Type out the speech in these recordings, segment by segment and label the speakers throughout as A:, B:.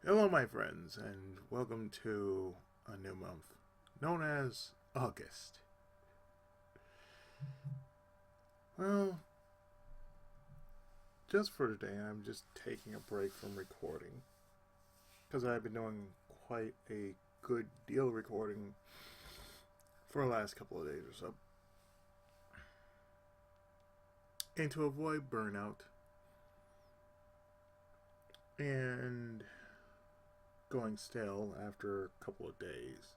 A: Hello, my friends, and welcome to a new month known as August. Well, just for today, I'm just taking a break from recording because I've been doing quite a good deal of recording for the last couple of days or so. And to avoid burnout and going stale after a couple of days,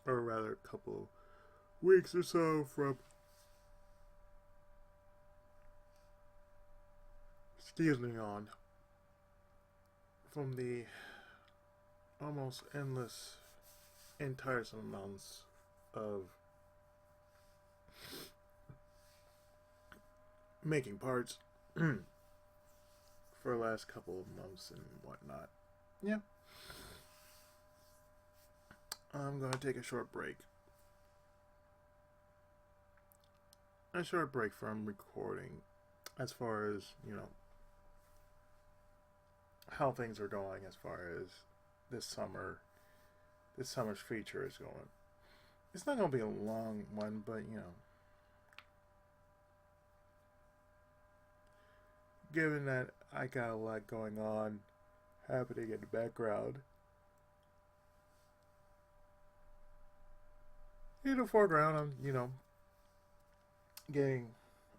A: or rather a couple of weeks or so from the almost endless and tiresome amounts of making parts for the last couple of months and whatnot. Yeah. I'm going to take a short break. A short break from recording as far as, how things are going as far as this summer's feature is going. It's not going to be a long one, but, given that I got a lot going on happening in the background, in the foreground,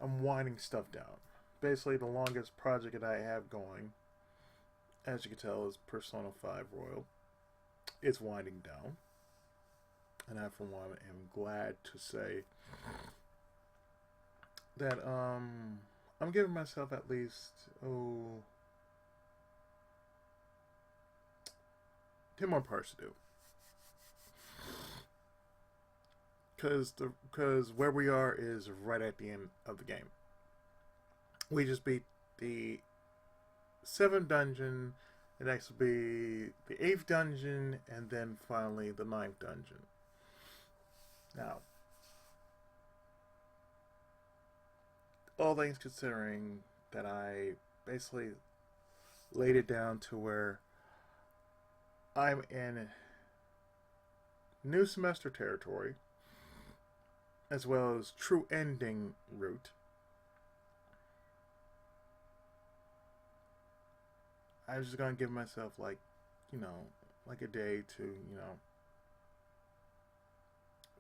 A: I'm winding stuff down. Basically, the longest project that I have going, as you can tell, is Persona 5 Royal. It's winding down. And I, for one, am glad to say that I'm giving myself at least 10 more parts to do. Because where we are is right at the end of the game. We just beat the 7th dungeon. The next will be the 8th dungeon, and then finally the 9th dungeon. Now, all things considering that I basically laid it down to where I'm in new semester territory, as well as true ending route. I was just gonna give myself like a day to,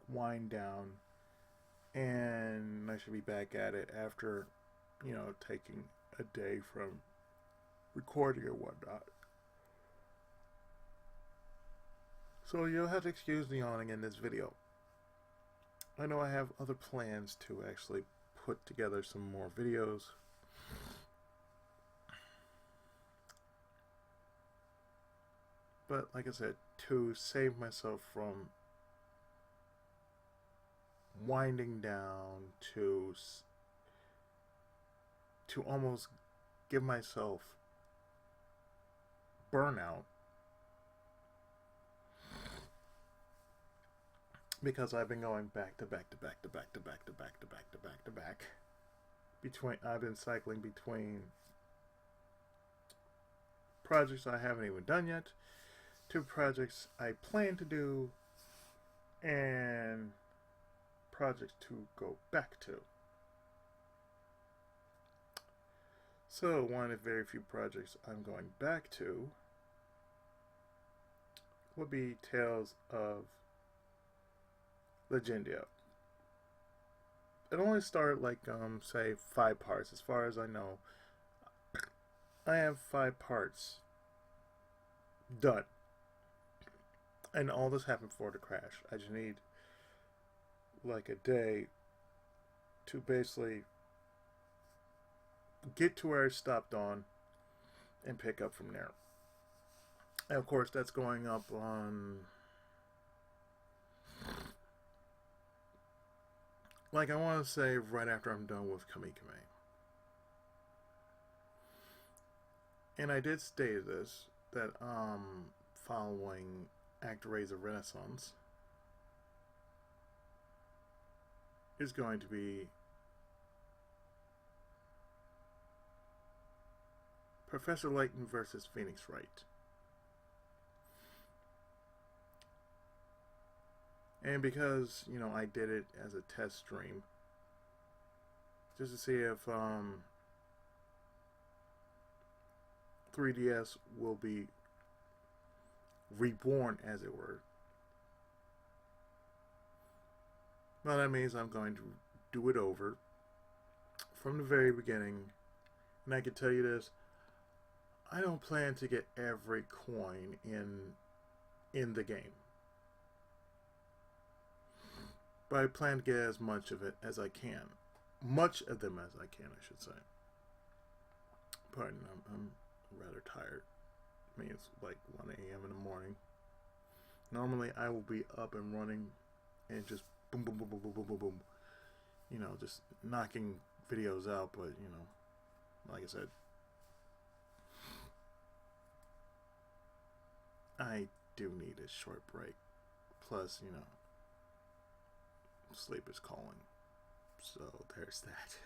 A: wind down, and I should be back at it after, taking a day from recording and whatnot. So you'll have to excuse the yawning in this video. I know I have other plans to actually put together some more videos. But like I said, to save myself from winding down to almost give myself burnout, because I've been going back to back I've been cycling between projects I haven't even done yet, 2 projects I plan to do, and projects to go back to. So one of the very few projects I'm going back to would be Tales of Legendia. It only started say 5 parts. As far as I know, I have 5 parts done. And all this happened before the crash. I just need like a day to basically get to where I stopped on and pick up from there. And of course, that's going up on, I want to say right after I'm done with Kamikame. And I did state this, that following Actor Rays of Renaissance is going to be Professor Layton versus Phoenix Wright. And because, you know, I did it as a test stream, just to see if 3DS will be reborn, as it were. Well, that means I'm going to do it over from the very beginning. And I can tell you this, I don't plan to get every coin in the game. But I plan to get as much of it as I can. Much of them as I can, I should say. Pardon, I'm rather tired. I mean, it's like 1 a.m. in the morning. Normally, I will be up and running and just boom, boom, boom, boom, boom, boom, boom, boom. You know, just knocking videos out, but, you know, like I said, I do need a short break. Plus, you know, sleep is calling. So there's that.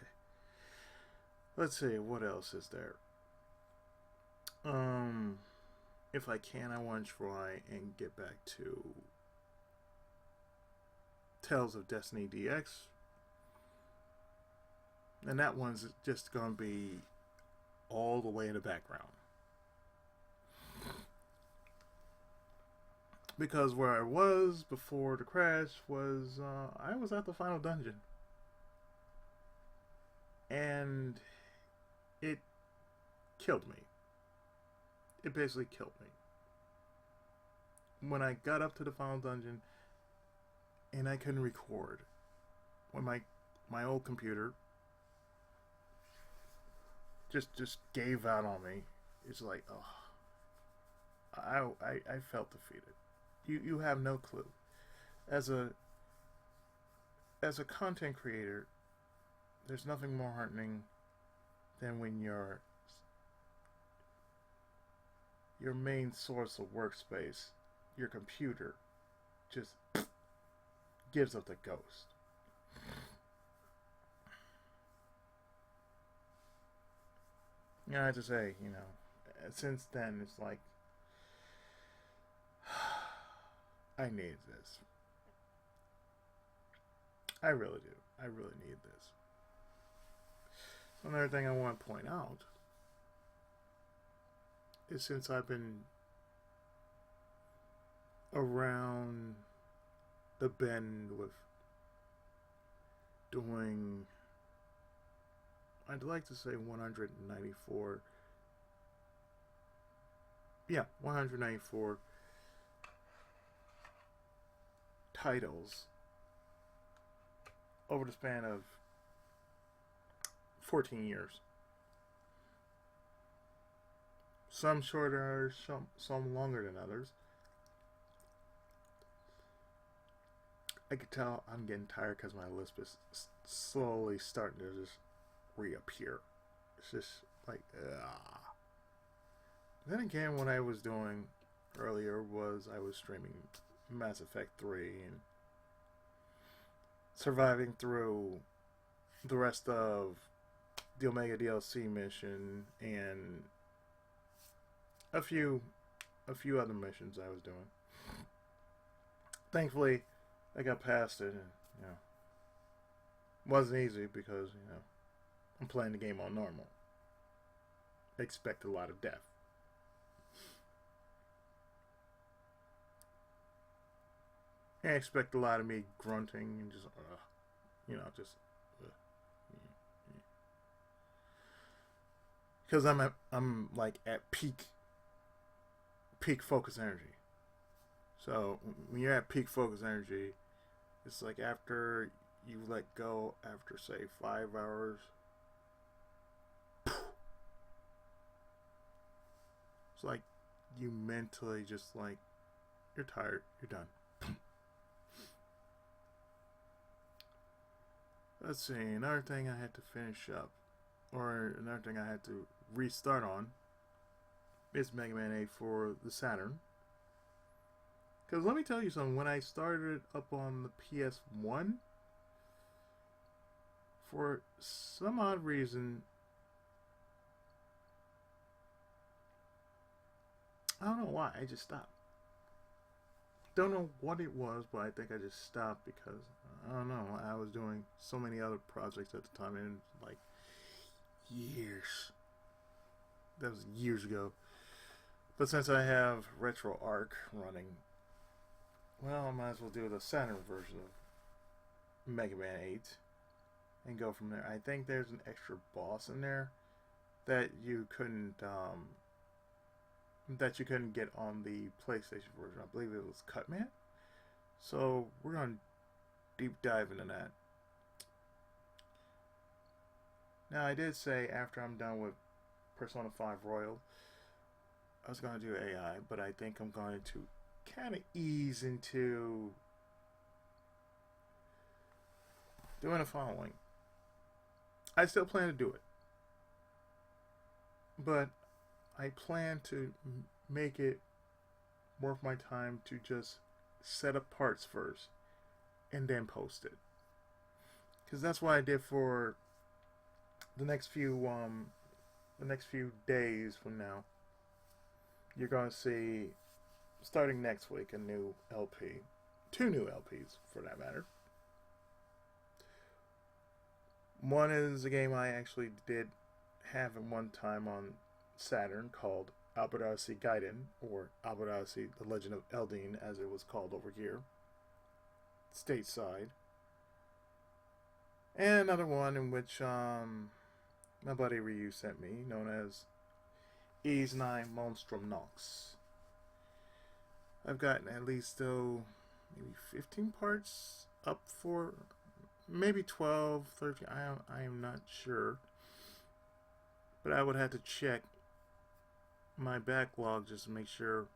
A: Let's see, what else is there? If I can, I want to try and get back to Tales of Destiny DX. And that one's just going to be all the way in the background. Because where I was before the crash was, I was at the final dungeon. And it killed me. It basically killed me. When I got up to the final dungeon and I couldn't record, when my old computer just gave out on me, it's like, oh, I felt defeated. You have no clue. As a content creator, there's nothing more heartening than when your main source of workspace, your computer, just gives up the ghost. You know, I have to say, you know, since then, it's like, I need this. I really do. I really need this. Another thing I want to point out is, since I've been around the bend with doing, I'd like to say 194. Yeah, 194 titles over the span of 14 years. Some shorter, some longer than others. I could tell I'm getting tired because my lisp is slowly starting to just reappear. It's just like, ugh. Then again, what I was doing earlier was I was streaming Mass Effect 3 and surviving through the rest of the Omega DLC mission and a few other missions I was doing. Thankfully, I got past it, and, you know, wasn't easy because, you know, I'm playing the game on normal. Expect a lot of death. I expect a lot of me grunting and just, you know, just, because I'm like at peak focus energy. So when you're at peak focus energy, it's like after you let go after, say, 5 hours, it's like you mentally just like, you're tired, you're done. Let's see, another thing I had to finish up, or another thing I had to restart on, is Mega Man 8 for the Saturn. Because let me tell you something, when I started up on the PS1, for some odd reason, I don't know why, I just stopped. Don't know what it was, but I think I just stopped because I don't know. I was doing so many other projects at the time, and like years. That was years ago. But since I have RetroArch running, well, I might as well do the Saturn version of Mega Man 8 and go from there. I think there's an extra boss in there that you couldn't get on the PlayStation version. I believe it was Cutman. So we're gonna deep dive into that. Now I did say after I'm done with Persona 5 Royal, I was gonna do AI, but I think I'm going to kind of ease into doing the following. I still plan to do it, but I plan to make it worth my time to just set up parts first and then post it, because that's what I did for the next few days from now. You're gonna see, starting next week, a new LP, 2 new LPs for that matter. One is a game I actually did have at one time on Saturn called Albert Odyssey Gaiden, or Albert Odyssey: The Legend of Eldine, as it was called over here, stateside. And another one in which my buddy Ryu sent me, known as Ease 9 Monstrum Nox. I've gotten at least maybe 15 parts up for, maybe 12, 13. I am not sure, but I would have to check my backlog just to make sure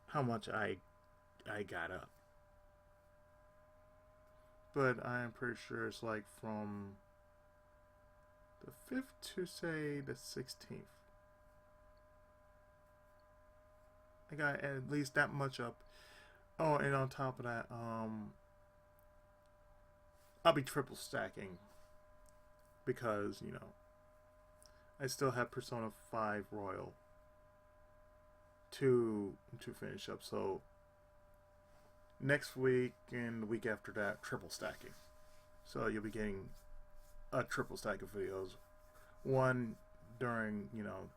A: how much I got up. But I am pretty sure it's like from the 5th to say the 16th. I got at least that much up. Oh, and on top of that, I'll be triple stacking because, you know, I still have Persona 5 Royal to finish up. So next week and the week after that, triple stacking. So you'll be getting a triple stack of videos. One during, you know,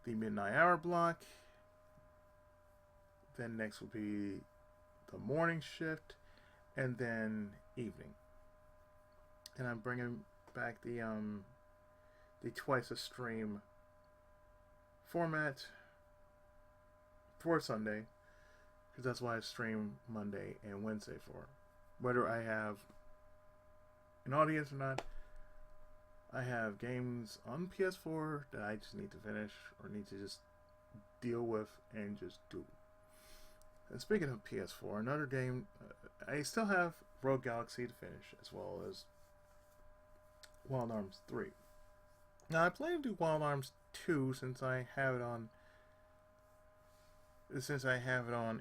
A: the midnight hour block. Then next will be the morning shift, and then evening. And I'm bringing back the twice a stream format for Sunday, because that's why I stream Monday and Wednesday for. Whether I have an audience or not, I have games on PS4 that I just need to finish or need to just deal with and just do. And speaking of PS4, another game, I still have Rogue Galaxy to finish, as well as Wild Arms 3. Now, I plan to do Wild Arms 2 since I have it on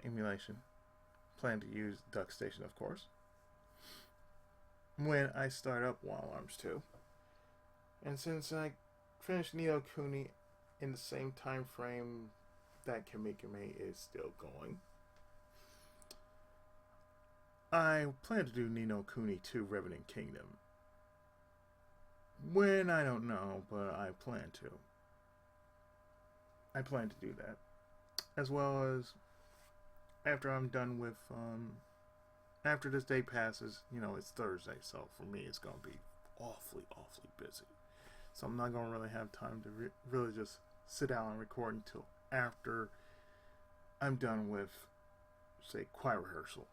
A: emulation. Plan to use DuckStation, of course, when I start up Wild Arms 2. And since I finished Neo Kuni in the same time frame that Kamikame is still going, I plan to do Nino Kuni 2 Revenant Kingdom. When, I don't know, but I plan to. I plan to do that. As well as, after I'm done with, after this day passes, you know, it's Thursday, so for me it's going to be awfully busy. So I'm not going to really have time to really just sit down and record until after I'm done with, say, choir rehearsal.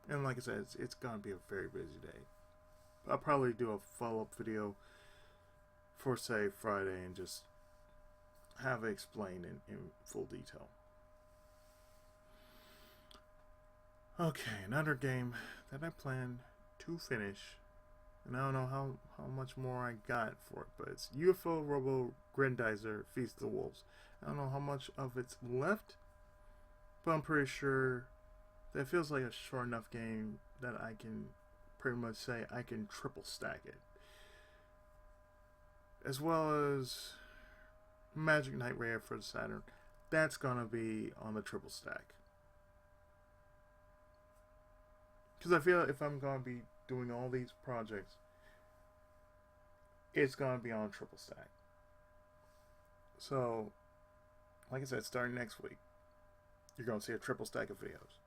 A: And like I said, it's going to be a very busy day. I'll probably do a follow-up video for, say, Friday and just have it explained in full detail. Okay, another game that I plan to finish, and I don't know how much more I got for it, but it's UFO Robo Grendizer Feast of the Wolves. I don't know how much of it's left, but I'm pretty sure that feels like a short enough game that I can pretty much say I can triple stack it. As well as Magic Knight Rare for the Saturn. that's gonna be on the triple stack. Because I feel if I'm gonna be doing all these projects, it's gonna be on triple stack. So, like I said, starting next week, you're gonna see a triple stack of videos.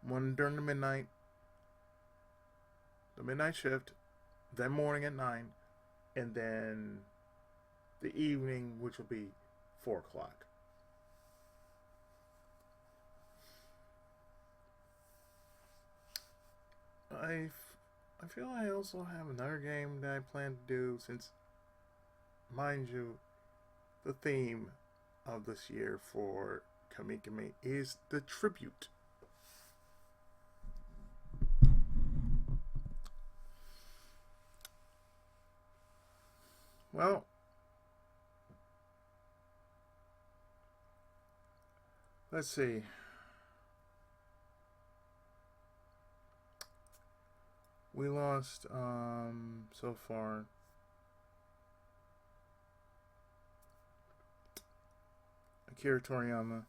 A: One during the midnight shift, then morning at 9, and then the evening, which will be 4 o'clock. I feel I also have another game that I plan to do, since, mind you, the theme of this year for Kamikami is the tribute. Well, let's see. We lost so far Akira Toriyama.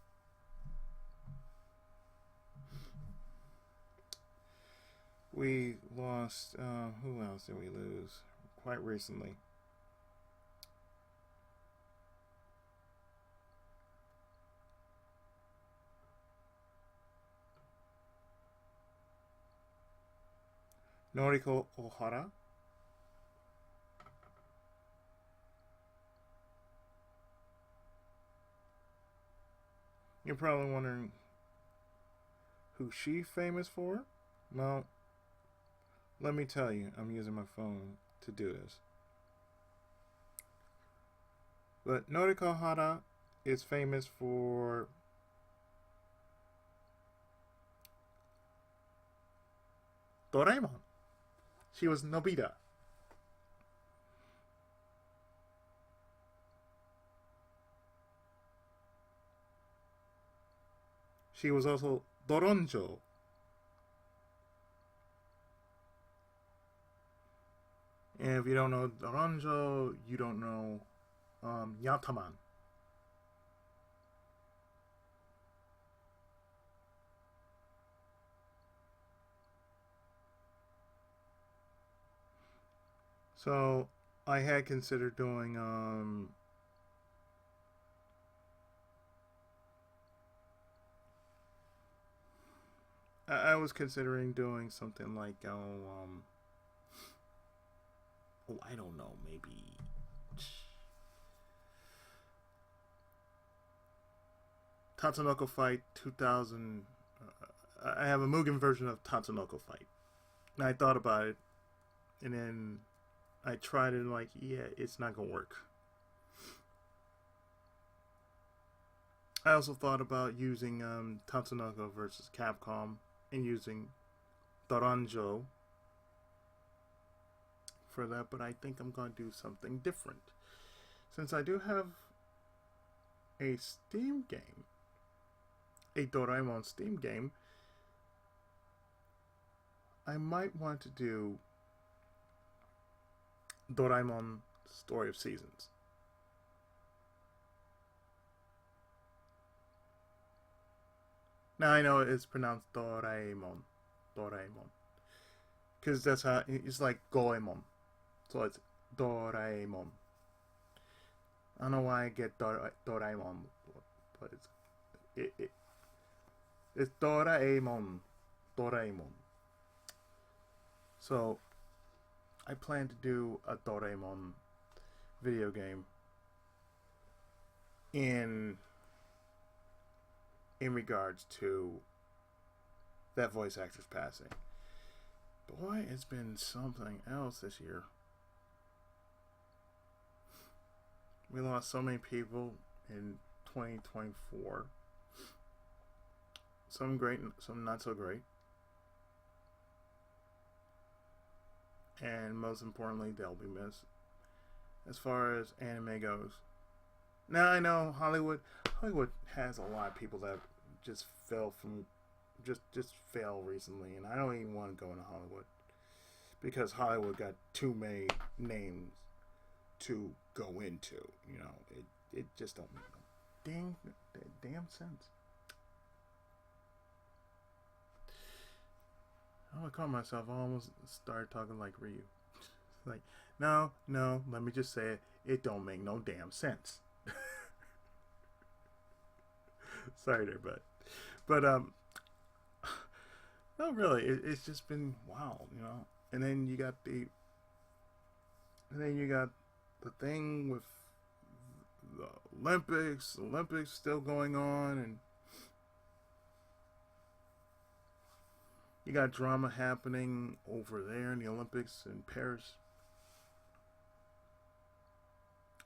A: We lost who else did we lose quite recently? Noriko Ohara. You're probably wondering who she's famous for? Well, let me tell you, I'm using my phone to do this. But Noriko Ohara is famous for Doraemon. She was Nobita. She was also Doronjo. And if you don't know Doronjo, you don't know Yataman. So I had considered doing I was considering doing something like I don't know, maybe Tatsunoko Fight 2000. I have a Mugen version of Tatsunoko Fight. And I thought about it, and then I tried it, and like, yeah, it's not gonna work. I also thought about using Tatsunoko versus Capcom and using Doranjo for that, but I think I'm going to do something different. Since I do have a Steam game, a Doraemon Steam game, I might want to do Doraemon Story of Seasons. Now I know it's pronounced Doraemon. Doraemon. Because that's how it's like Goemon. So it's Doraemon. I don't know why I get Doraemon, but it's Doraemon. Doraemon. So I plan to do a Doraemon video game in regards to that voice actor's passing. Boy, it's been something else this year. We lost so many people in 2024. Some great, some not so great. And most importantly, they'll be missed. As far as anime goes. Now I know Hollywood has a lot of people that just fell from just fail recently, and I don't even want to go into Hollywood because Hollywood got too many names to go into. You know, it just don't make them. damn sense. I caught myself. I almost started talking like Ryu. Like, no, let me just say it. It don't make no damn sense. Sorry there, but no, really, it's just been wild, you know. And then you got the thing with the Olympics still going on, and you got drama happening over there in the Olympics in Paris.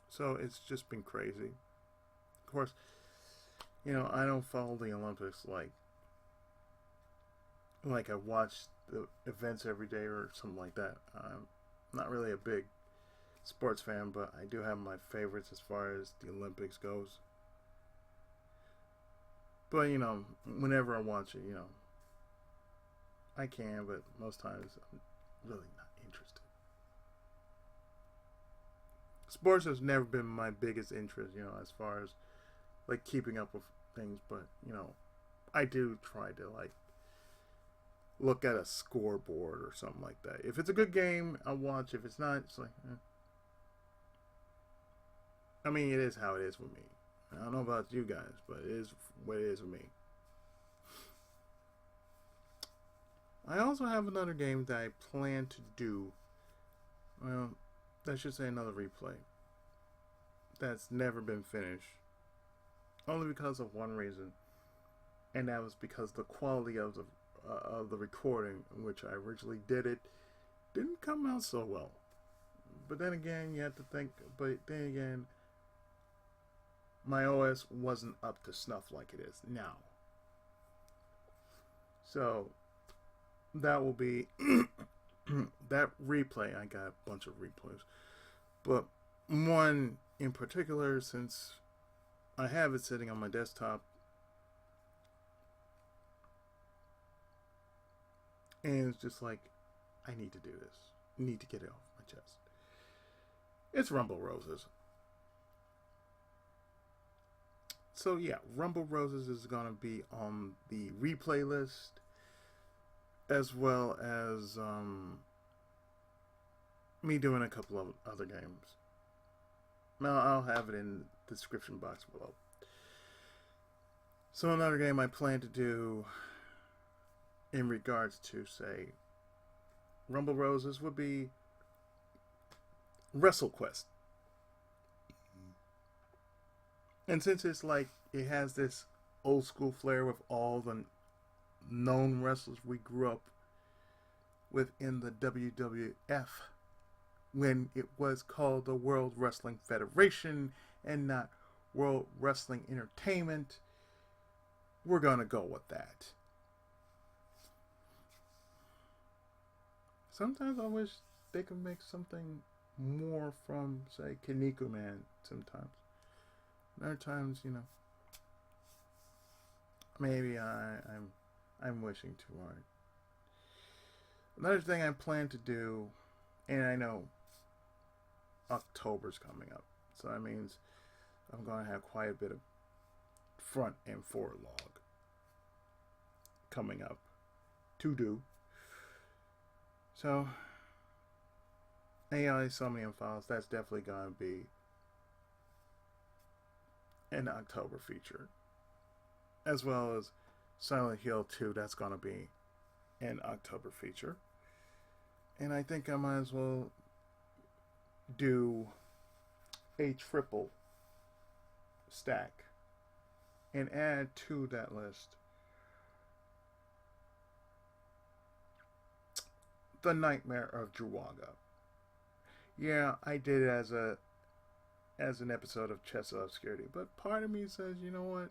A: So it's just been crazy. Of course, you know, I don't follow the Olympics like I watch the events every day or something like that. I'm not really a big sports fan, but I do have my favorites as far as the Olympics goes. But, you know, whenever I watch it, you know, I can, but most times I'm really not interested. Sports has never been my biggest interest, you know, as far as like keeping up with things, but, you know, I do try to like look at a scoreboard or something like that. If it's a good game, I'll watch. If it's not, it's like, I mean, it is how it is with me. I don't know about you guys, but it is what it is with me. I also have another game that I plan to do. Well, I should say another replay. That's never been finished. Only because of one reason. And that was because the quality of the recording in which I originally did it didn't come out so well. But then again, you have to think, my OS wasn't up to snuff like it is now. So, that will be, that replay, I got a bunch of replays. But one in particular, since I have it sitting on my desktop, and it's just like, I need to do this. I need to get it off my chest. It's Rumble Roses. So yeah, Rumble Roses is going to be on the replay list, as well as me doing a couple of other games. Now I'll have it in the description box below. So another game I plan to do in regards to, say, Rumble Roses would be WrestleQuest. And since it's like, it has this old school flair with all the known wrestlers we grew up with in the WWF, when it was called the World Wrestling Federation and not World Wrestling Entertainment, we're gonna go with that. Sometimes I wish they could make something more from, say, Kaneko Man sometimes. Other times, you know, maybe I'm wishing too hard. Another thing I plan to do, and I know October's coming up, so that means I'm going to have quite a bit of front and forward log coming up to do. So, AI Somnium Files, that's definitely going to be an October feature, as well as Silent Hill 2, that's going to be an October feature. And I think I might as well do a triple stack and add to that list The Nightmare of Druaga. Yeah, I did it as an episode of Chestofobscurity, but part of me says, you know what?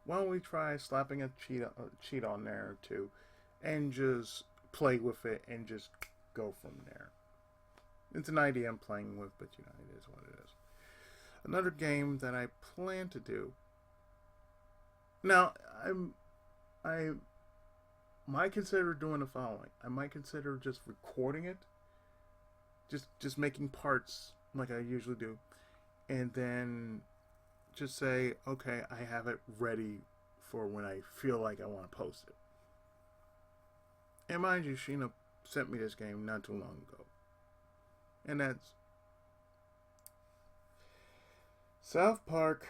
A: Why don't we try slapping a cheat on there or two, and just play with it and just go from there. It's an idea I'm playing with, but you know, it is what it is. Another game that I plan to do. Now, I might consider doing the following. I might consider just recording it. Just making parts like I usually do, and then just say, okay, I have it ready for when I feel like I want to post it. And mind you, Sheena sent me this game not too long ago. And that's South Park,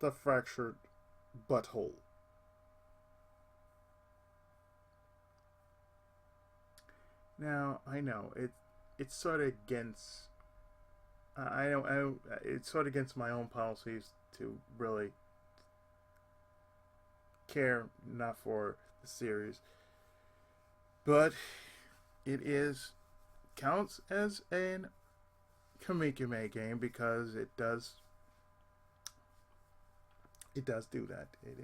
A: The Fractured Butthole. Now, I know it's sort of against it's sort of against my own policies to really care not for the series, but it is counts as an Kamikame game because it does do that. It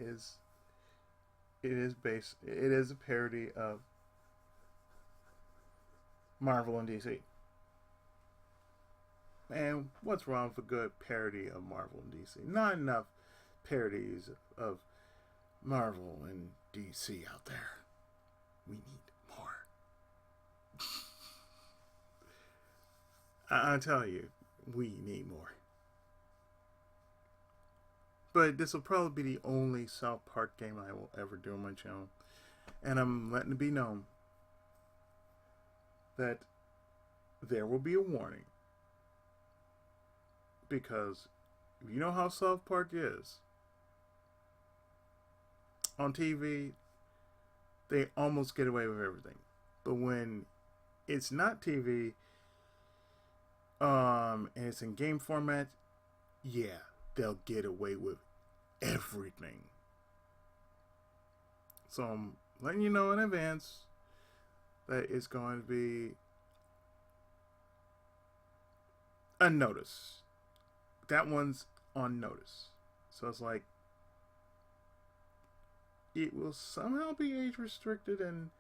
A: is a parody of Marvel and DC. And what's wrong with a good parody of Marvel and DC? Not enough parodies of Marvel and DC out there. We need more. I tell you, we need more. But this will probably be the only South Park game I will ever do on my channel. And I'm letting it be known that there will be a warning. Because you know how South Park is. On TV, they almost get away with everything. But when it's not TV, and it's in game format, yeah, they'll get away with everything. So I'm letting you know in advance that it's going to be a notice. That one's on notice. So it's like it will somehow be age restricted and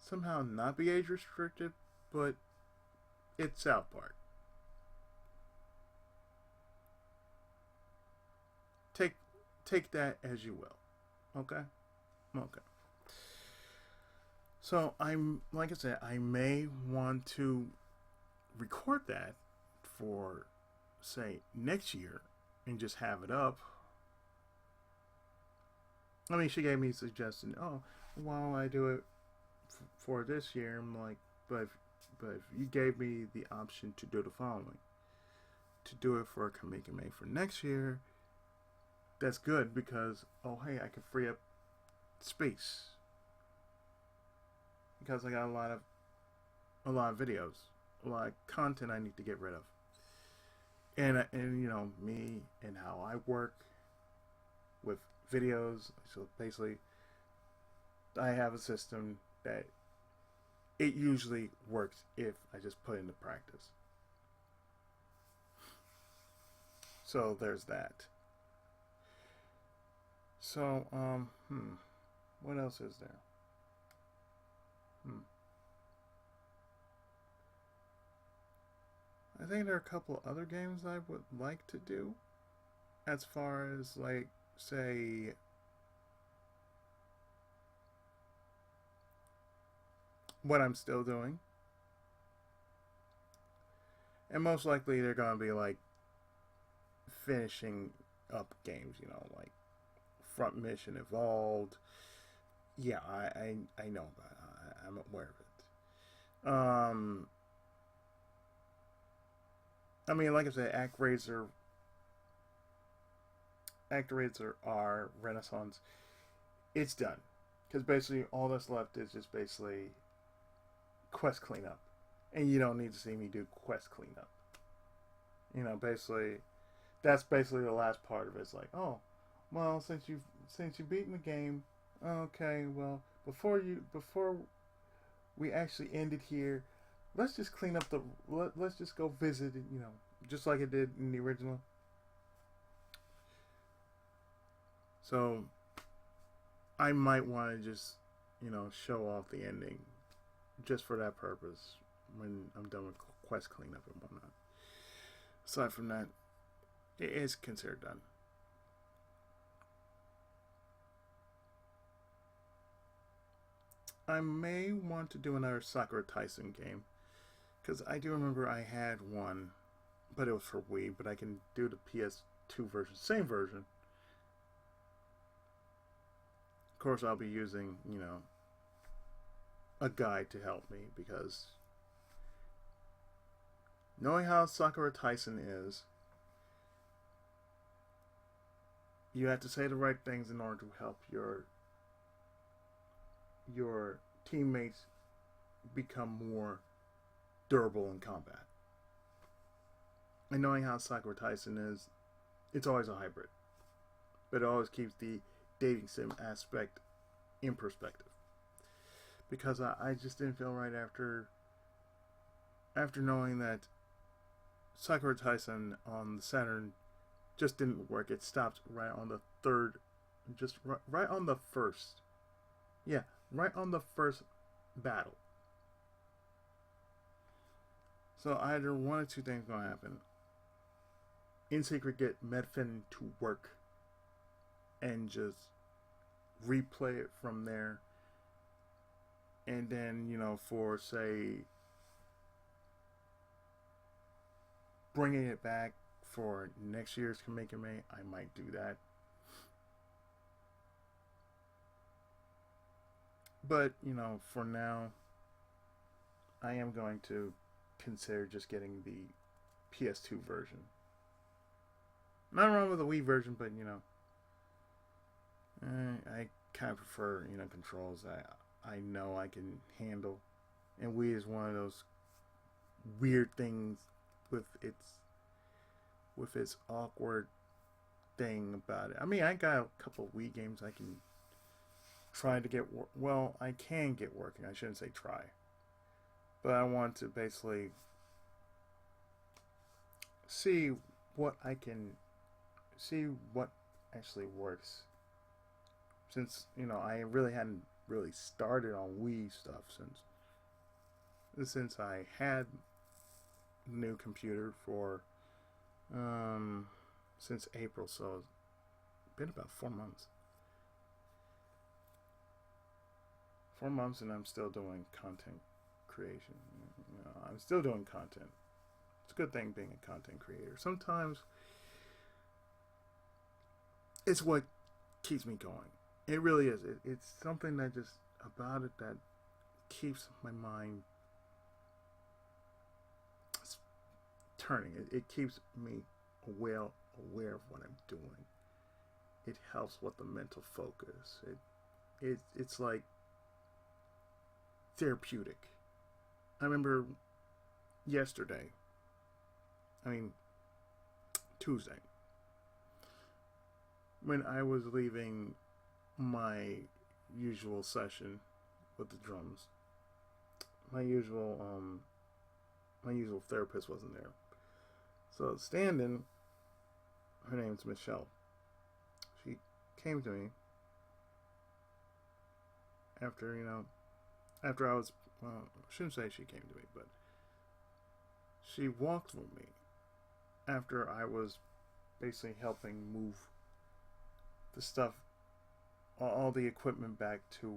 A: somehow not be age restricted, but it's South Park. Take that as you will. Okay? Okay. So like I said, I may want to record that for, say, next year and just have it up. I mean, she gave me a suggestion. Oh, why don't I do it for this year? I'm like, but if you gave me the option to do the following, to do it for a Kamikame for next year, that's good because, oh hey, I can free up space because I got a lot of videos, a lot of content I need to get rid of. And you know, me and how I work with videos, so basically I have a system that it usually works if I just put into practice. So there's that. So, what else is there? I think there are a couple other games I would like to do. As far as, like, say, what I'm still doing. And most likely they're going to be, like, finishing up games, you know, like Front Mission Evolved. Yeah, I know about it. I'm aware of it. I mean, like I said, ActRaiser R Renaissance, it's done. Because basically all that's left is just basically quest cleanup. And you don't need to see me do quest cleanup. You know, basically, that's basically the last part of it. It's like, oh, well, since you've beaten the game, okay, well, before we actually end it here, let's just clean up let's just go visit it, you know, just like it did in the original. So I might want to just, you know, show off the ending just for that purpose when I'm done with quest cleanup and whatnot. Aside from that, it is considered done. I may want to do another Sakura Tyson game, because I do remember I had one but it was for Wii. But I can do the PS2 version, same version. Of course, I'll be using, a guide to help me, because knowing how Sakura Tyson is, you have to say the right things in order to help your teammates become more durable in combat. And knowing how Sakura Tyson is, it's always a hybrid, but it always keeps the dating sim aspect in perspective. Because I just didn't feel right after knowing that Sakura Tyson on the Saturn just didn't work. It stopped right on the third, just right on the first. Yeah, right on the first battle. So either one or two things gonna happen. In secret, get Medfin to work and just replay it from there. And then, for, say, bringing it back for next year's Kamehameha, I might do that. But, for now, I am going to consider just getting the PS2 version. Not wrong with the Wii version, but, I kind of prefer, controls I know I can handle. And Wii is one of those weird things with its awkward thing about it. I mean, I got a couple of Wii games I can try to get I can get working. I shouldn't say try, but I want to basically see what actually works. Since I really hadn't really started on Wii stuff since I had a new computer for since April, so it's been about 4 months. 4 months, and I'm still doing content creation. I'm still doing content. It's a good thing being a content creator. Sometimes it's what keeps me going. It really is. It's something that just about it that keeps my mind turning. It keeps me aware of what I'm doing. It helps with the mental focus. It's like therapeutic. I remember Tuesday, when I was leaving my usual session with the drums. My usual therapist wasn't there. So stand-in, her name's Michelle. She came to me after I was, I shouldn't say she came to me, but she walked with me after I was basically helping move the stuff, all the equipment back to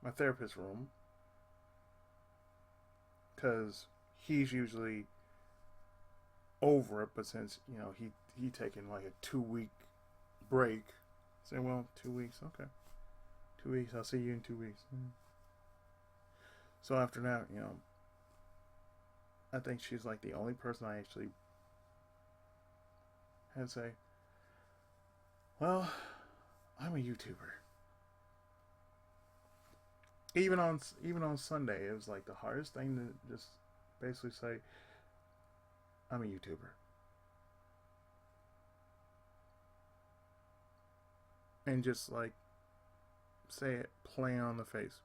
A: my therapist's room, because he's usually over it, but since he taken like a 2-week break, say, well, 2 weeks, okay, 2 weeks, I'll see you in 2 weeks. So after that, I think she's like the only person I actually had to say, well, I'm a YouTuber. Even on Sunday, it was like the hardest thing to just basically say, I'm a YouTuber. And just like say it plain on the face.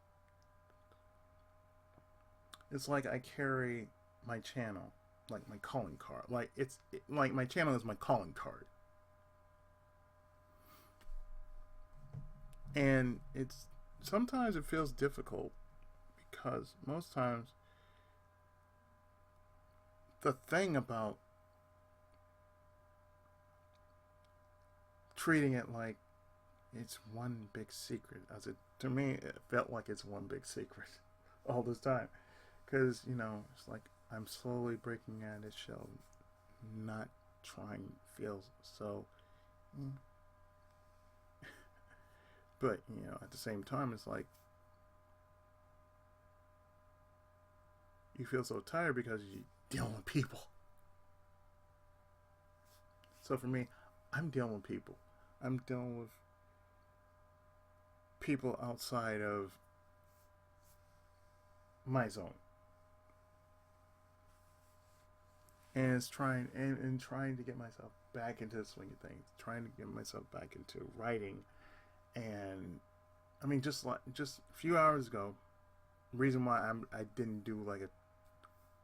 A: It's like I carry my channel like my calling card. Like my channel is my calling card. And sometimes it feels difficult, because most times the thing about treating it like it's one big secret, to me it felt like it's one big secret all this time, because it's like I'm slowly breaking out of this shell, not trying to feel so. But, you know, at the same time, it's like you feel so tired because you're dealing with people. So for me, I'm dealing with people. I'm dealing with people outside of my zone. And it's trying and trying to get myself back into the swing of things, trying to get myself back into writing. And I mean, just a few hours ago, the reason why I didn't do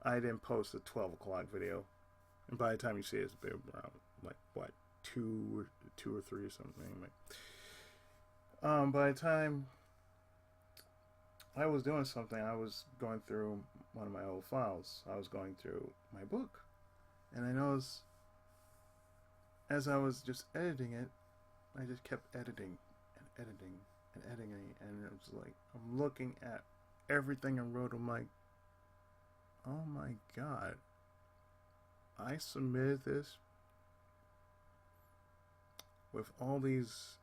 A: I didn't post a 12 o'clock video, and by the time you see it, it's around like what, two or three or something. Anyway, by the time I was doing something, I was going through one of my old files. I was going through my book, and I noticed as I was just editing it, I just kept editing and editing and editing, and it was like I'm looking at everything I wrote. I'm like, oh my god, I submitted this with all these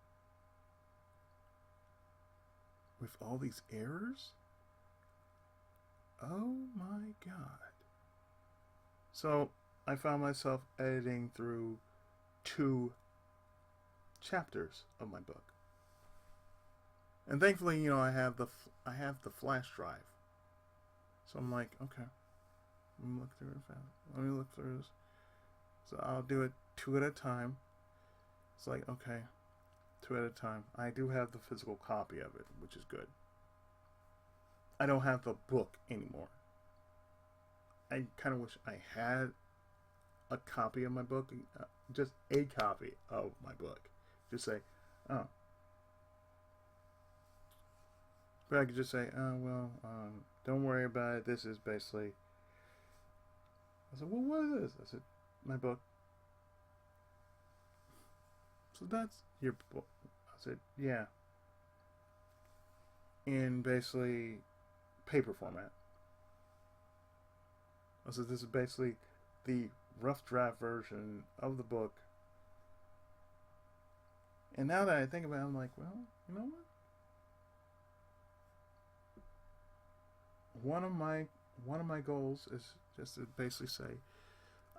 A: errors? Oh my god. So I found myself editing through 2 chapters of my book. And thankfully, you know, I have the flash drive. So I'm like, okay, let me look through it. Let me look through this. So I'll do it 2 at a time. It's like, okay, 2 at a time. I do have the physical copy of it, which is good. I don't have the book anymore. I kind of wish I had a copy of my book, just a copy of my book. Just say, oh. But I could just say, oh, well, don't worry about it. This is basically... I said, well, what is this? I said, my book. So that's your book. I said, yeah. In basically paper format. I said, this is basically the rough draft version of the book. And now that I think about it, I'm like, well, you know what? One of my goals is just to basically say,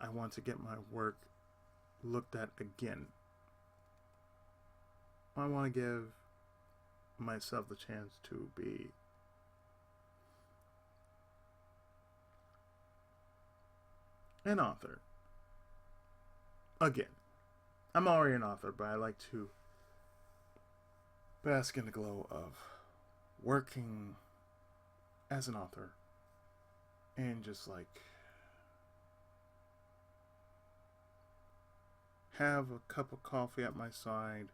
A: I want to get my work looked at again. I want to give myself the chance to be an author again. I'm already an author, but I like to bask in the glow of working as an author and just like have a cup of coffee at my side,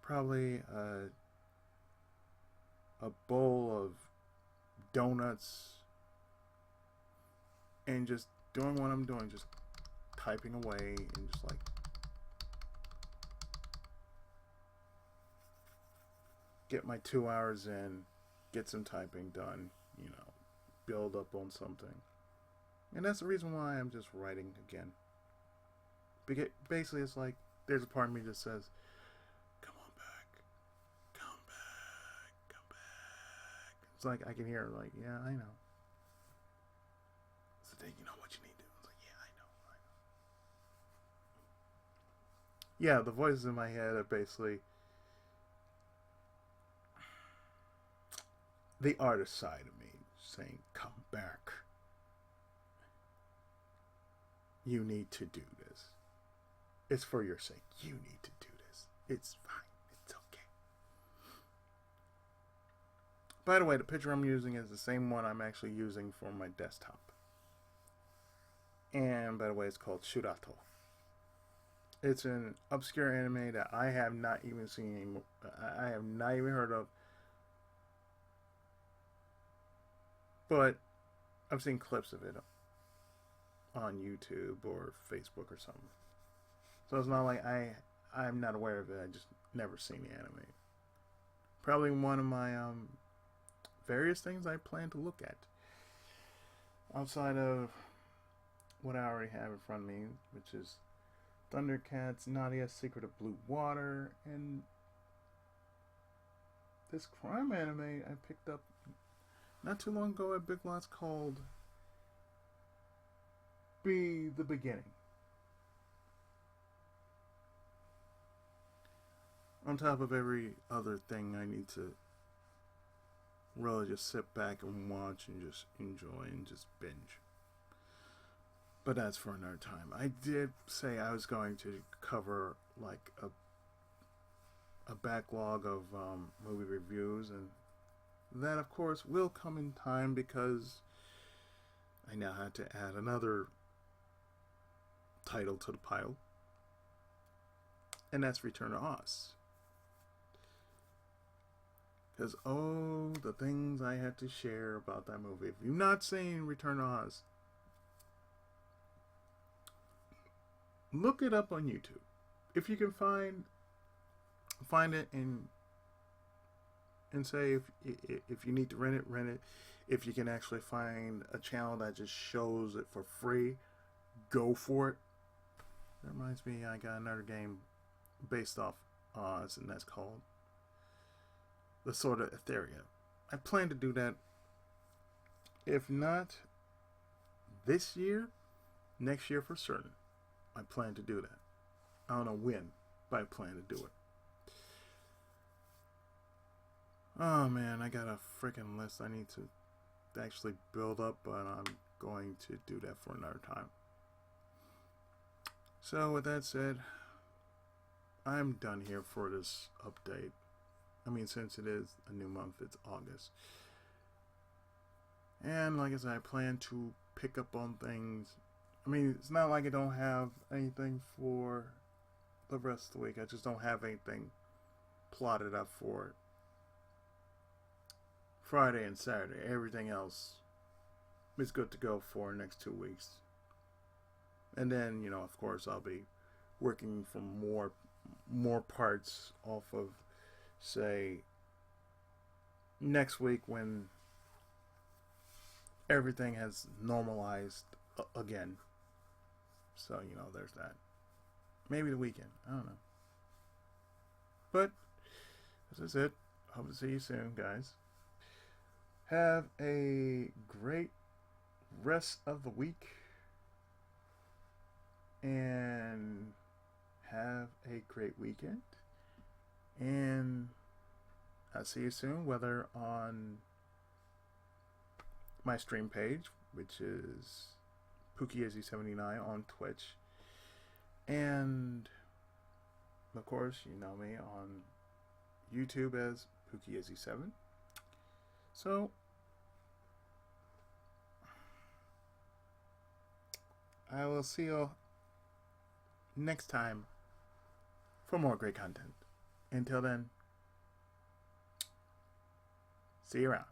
A: probably a bowl of donuts, and just doing what I'm doing, just typing away and just like get my 2 hours in, get some typing done, you know, build up on something. And that's the reason why I'm just writing again. Because basically it's like there's a part of me that says, come on back, come back, come back. It's like I can hear it like, yeah, I know. So then you know what you need to do. It's like, yeah, I know. Yeah, the voices in my head are basically the artist side of me saying, come back. You need to do this. It's for your sake. You need to do this. It's fine. It's okay. By the way, the picture I'm using is the same one I'm actually using for my desktop. And by the way, it's called Shurato. It's an obscure anime that I have not even seen. I have not even heard of. But I've seen clips of it on YouTube or Facebook or something. So it's not like I'm not aware of it. I just never seen the anime. Probably one of my various things I plan to look at. outside of what I already have in front of me, which is Thundercats, Nadia's Secret of Blue Water, and this crime anime I picked up not too long ago at Big Lots called Be the Beginning. On top of every other thing I need to really just sit back and watch and just enjoy and just binge. But that's for another time. I did say I was going to cover like a backlog of movie reviews, and that of course will come in time because I now had to add another title to the pile, and that's Return to Oz. Because, oh, the things I had to share about that movie. If you've not seen Return to Oz, look it up on YouTube. If you can find it and say if you need to rent it. If you can actually find a channel that just shows it for free, go for it. That reminds me, I got another game based off Oz, and that's called The Sword of Etheria. I plan to do that, if not this year, next year for certain. I plan to do that. I don't know when, but I plan to do it. Oh man, I got a freaking list I need to actually build up, but I'm going to do that for another time. So with that said, I'm done here for this update. I mean, since it is a new month, it's August. And like I said, I plan to pick up on things. I mean, it's not like I don't have anything for the rest of the week. I just don't have anything plotted up for Friday and Saturday. Everything else is good to go for the next 2 weeks. And then, you know, of course, I'll be working for more parts off of, say, next week when everything has normalized again. So, you know, there's that. Maybe the weekend. I don't know. But, this is it. Hope to see you soon, guys. Have a great rest of the week. And have a great weekend. And I'll see you soon, whether on my stream page, which is PookieIzzy79 on Twitch. And, of course, you know me on YouTube as PookieIzzy7. So, I will see you next time for more great content. Until then, see you around.